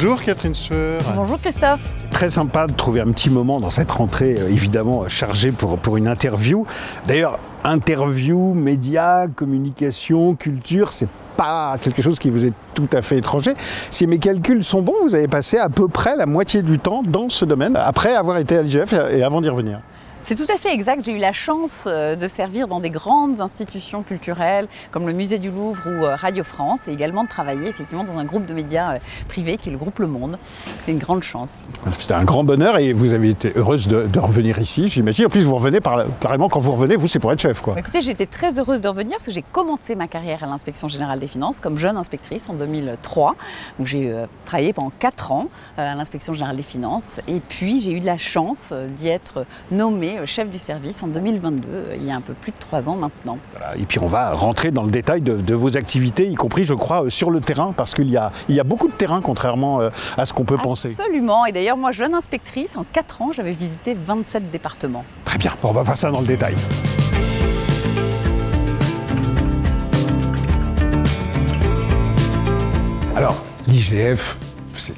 Bonjour Catherine Sueur. Bonjour Christophe. Très sympa de trouver un petit moment dans cette rentrée, évidemment chargée pour une interview. D'ailleurs, interview, médias, communication, culture, c'est pas quelque chose qui vous est tout à fait étranger. Si mes calculs sont bons, vous avez passé à peu près la moitié du temps dans ce domaine, après avoir été à l'IGF et avant d'y revenir. C'est tout à fait exact. J'ai eu la chance de servir dans des grandes institutions culturelles comme le Musée du Louvre ou Radio France et également de travailler effectivement dans un groupe de médias privés qui est le groupe Le Monde. C'est une grande chance. C'était un grand bonheur et vous avez été heureuse de revenir ici, j'imagine. En plus, vous revenez carrément quand vous revenez, vous, c'est pour être chef, quoi. Écoutez, j'ai été très heureuse de revenir parce que j'ai commencé ma carrière à l'Inspection Générale des Finances comme jeune inspectrice en 2003, où j'ai travaillé pendant 4 ans à l'Inspection Générale des Finances. Et puis, j'ai eu de la chance d'y être nommée chef du service en 2022, il y a un peu plus de 3 ans maintenant. Voilà. Et puis on va rentrer dans le détail de vos activités, y compris, je crois, sur le terrain, parce qu'il y a beaucoup de terrain, contrairement à ce qu'on peut penser. Absolument, et d'ailleurs, moi, jeune inspectrice, en 4 ans, j'avais visité 27 départements. Très bien, on va voir ça dans le détail. Alors, l'IGF,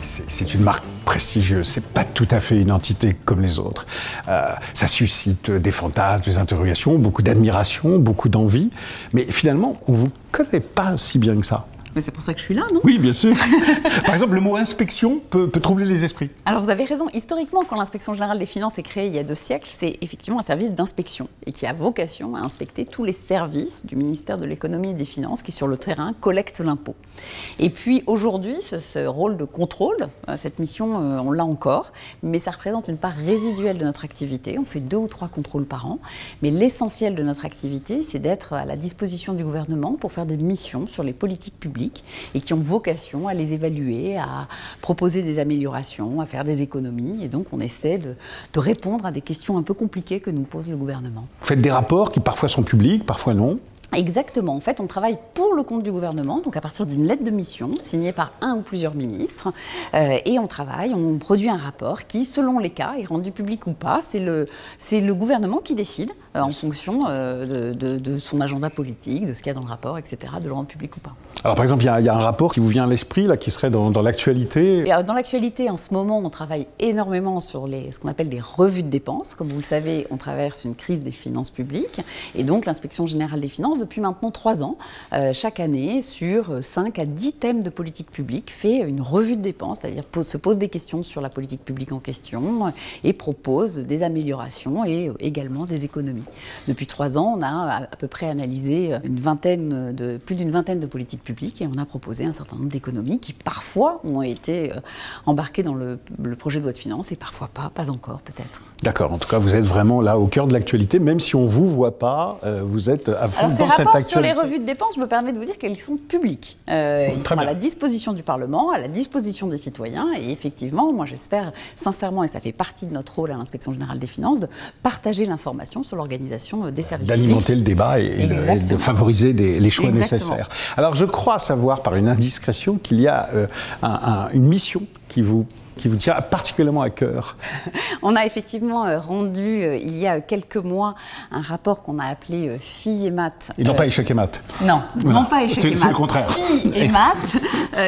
c'est une marque prestigieuse, c'est pas tout à fait une entité comme les autres. Ça suscite des fantasmes, des interrogations, beaucoup d'admiration, beaucoup d'envie, mais finalement, on ne vous connaît pas si bien que ça. Mais c'est pour ça que je suis là, non? Oui, bien sûr. Par exemple, le mot inspection peut troubler les esprits. Alors vous avez raison, historiquement, quand l'Inspection Générale des Finances est créée il y a 2 siècles, c'est effectivement un service d'inspection et qui a vocation à inspecter tous les services du ministère de l'Économie et des Finances qui, sur le terrain, collectent l'impôt. Et puis aujourd'hui, ce rôle de contrôle, cette mission, on l'a encore, mais ça représente une part résiduelle de notre activité. On fait 2 ou 3 contrôles par an, mais l'essentiel de notre activité, c'est d'être à la disposition du gouvernement pour faire des missions sur les politiques publiques et qui ont vocation à les évaluer, à proposer des améliorations, à faire des économies. Et donc, on essaie de répondre à des questions un peu compliquées que nous pose le gouvernement. Vous faites des rapports qui parfois sont publics, parfois non. Exactement. En fait, on travaille pour le compte du gouvernement, donc à partir d'une lettre de mission signée par un ou plusieurs ministres. Et on produit un rapport qui, selon les cas, est rendu public ou pas. C'est le gouvernement qui décide, en fonction de son agenda politique, de ce qu'il y a dans le rapport, etc., de le rendre public ou pas. Alors, par exemple, il y a un rapport qui vous vient à l'esprit, là, qui serait dans l'actualité. Dans l'actualité, en ce moment, on travaille énormément sur ce qu'on appelle des revues de dépenses. Comme vous le savez, on traverse une crise des finances publiques. Et donc, l'Inspection Générale des Finances, depuis maintenant 3 ans, chaque année, sur 5 à 10 thèmes de politique publique, fait une revue de dépenses, c'est-à-dire se pose des questions sur la politique publique en question et propose des améliorations et également des économies. Depuis 3 ans, on a à peu près analysé plus d'une vingtaine de politiques publiques et on a proposé un certain nombre d'économies qui parfois ont été embarquées dans le projet de loi de finances et parfois pas encore peut-être. D'accord, en tout cas vous êtes vraiment là au cœur de l'actualité, même si on ne vous voit pas, vous êtes à fond dans cette actualité. Rapports sur les revues de dépenses, je me permets de vous dire qu'elles sont publiques. Ils sont à la disposition du Parlement, à la disposition des citoyens et effectivement, moi j'espère sincèrement, et ça fait partie de notre rôle à l'Inspection Générale des Finances, de partager l'information sur l'organisation des services publics. D'alimenter le débat et de favoriser les choix nécessaires. Alors je crois savoir par une indiscrétion qu'il y a une mission qui vous tient particulièrement à cœur. On a effectivement rendu, il y a quelques mois, un rapport qu'on a appelé Filles et maths. Ils n'ont pas échec et maths. Non, non pas échec et maths. C'est le contraire. Filles et maths,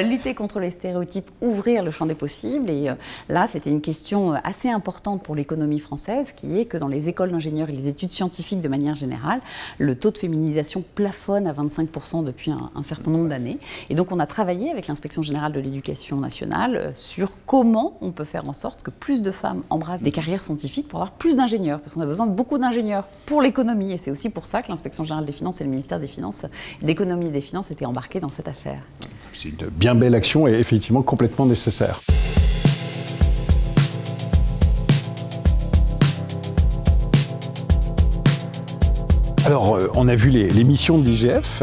lutter contre les stéréotypes, ouvrir le champ des possibles. Et là, c'était une question assez importante pour l'économie française, qui est que dans les écoles d'ingénieurs et les études scientifiques de manière générale, le taux de féminisation plafonne à 25% depuis un certain nombre d'années. Et donc, on a travaillé avec l'Inspection Générale de l'Éducation nationale sur comment on peut faire en sorte que plus de femmes embrassent des carrières scientifiques pour avoir plus d'ingénieurs, parce qu'on a besoin de beaucoup d'ingénieurs pour l'économie, et c'est aussi pour ça que l'Inspection Générale des Finances et le ministère des Finances, d'économie et des Finances étaient embarqués dans cette affaire. C'est une bien belle action et effectivement complètement nécessaire. Alors, on a vu les missions de l'IGF,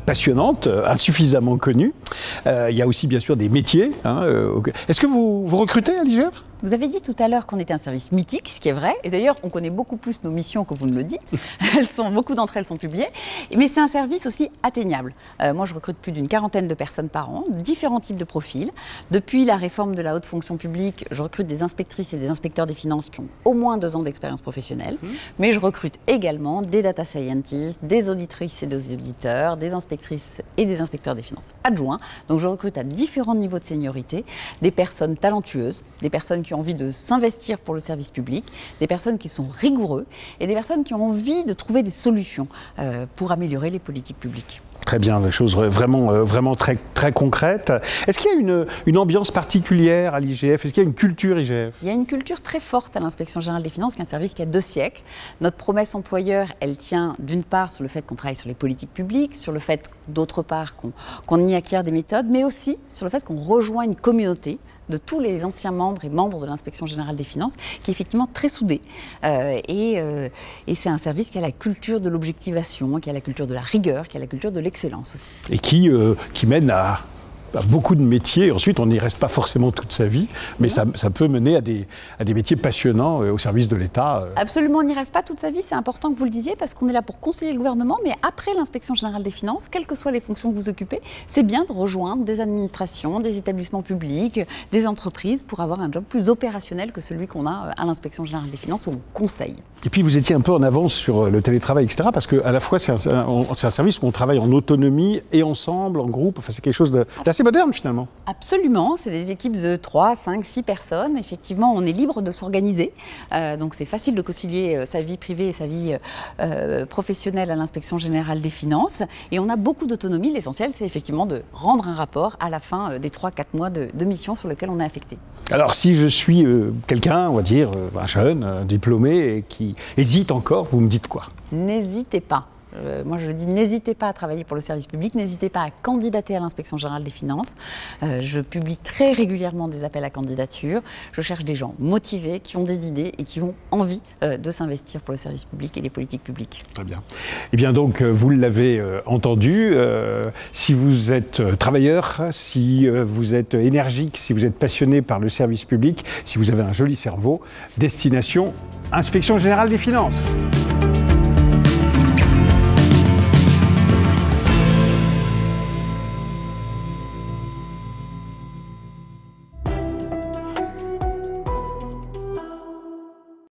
passionnantes, insuffisamment connues. Il y a aussi, bien sûr, des métiers. Est-ce que vous recrutez à l'IGF ? Vous avez dit tout à l'heure qu'on était un service mythique, ce qui est vrai. Et d'ailleurs, on connaît beaucoup plus nos missions que vous ne le dites. Beaucoup d'entre elles sont publiées. Mais c'est un service aussi atteignable. Moi, je recrute plus d'une 40aine de personnes par an, différents types de profils. Depuis la réforme de la haute fonction publique, je recrute des inspectrices et des inspecteurs des finances qui ont au moins 2 ans d'expérience professionnelle. Mais je recrute également des data scientists, des auditrices et des auditeurs, des inspectrices et des inspecteurs des finances adjoints. Donc, je recrute à différents niveaux de seniorité des personnes talentueuses, des personnes qui ont envie de s'investir pour le service public, des personnes qui sont rigoureux et des personnes qui ont envie de trouver des solutions pour améliorer les politiques publiques. Très bien, des choses vraiment très, très concrètes. Est-ce qu'il y a une ambiance particulière à l'IGF? Est-ce qu'il y a une culture IGF? Il y a une culture très forte à l'Inspection générale des finances, qui est un service qui a 2 siècles. Notre promesse employeur, elle tient d'une part sur le fait qu'on travaille sur les politiques publiques, sur le fait d'autre part qu'on y acquiert des méthodes, mais aussi sur le fait qu'on rejoint une communauté de tous les anciens membres et membres de l'Inspection générale des finances, qui est effectivement très soudée. Et c'est un service qui a la culture de l'objectivation, qui a la culture de la rigueur, qui a la culture de l'excellence aussi. Et qui mène à beaucoup de métiers. Ensuite, on n'y reste pas forcément toute sa vie, mais ça peut mener à des métiers passionnants au service de l'État. Absolument, on n'y reste pas toute sa vie, c'est important que vous le disiez, parce qu'on est là pour conseiller le gouvernement, mais après l'Inspection générale des finances, quelles que soient les fonctions que vous occupez, c'est bien de rejoindre des administrations, des établissements publics, des entreprises, pour avoir un job plus opérationnel que celui qu'on a à l'Inspection générale des finances, où on conseille. Et puis, vous étiez un peu en avance sur le télétravail, etc., parce qu'à la fois, c'est un service où on travaille en autonomie et ensemble, en groupe. Enfin, c'est quelque chose d'assez moderne finalement. Absolument, c'est des équipes de 3, 5, 6 personnes. Effectivement, on est libre de s'organiser. Donc c'est facile de concilier sa vie privée et sa vie professionnelle à l'Inspection générale des finances. Et on a beaucoup d'autonomie. L'essentiel, c'est effectivement de rendre un rapport à la fin des 3-4 mois de mission sur lequel on est affecté. Alors si je suis quelqu'un, on va dire, un jeune, un diplômé, et qui hésite encore, vous me dites quoi? N'hésitez pas. Moi, je dis, n'hésitez pas à travailler pour le service public, n'hésitez pas à candidater à l'Inspection générale des finances. Je publie très régulièrement des appels à candidature. Je cherche des gens motivés, qui ont des idées et qui ont envie de s'investir pour le service public et les politiques publiques. Très bien. Eh bien donc, vous l'avez entendu, si vous êtes travailleur, si vous êtes énergique, si vous êtes passionné par le service public, si vous avez un joli cerveau, destination Inspection générale des finances.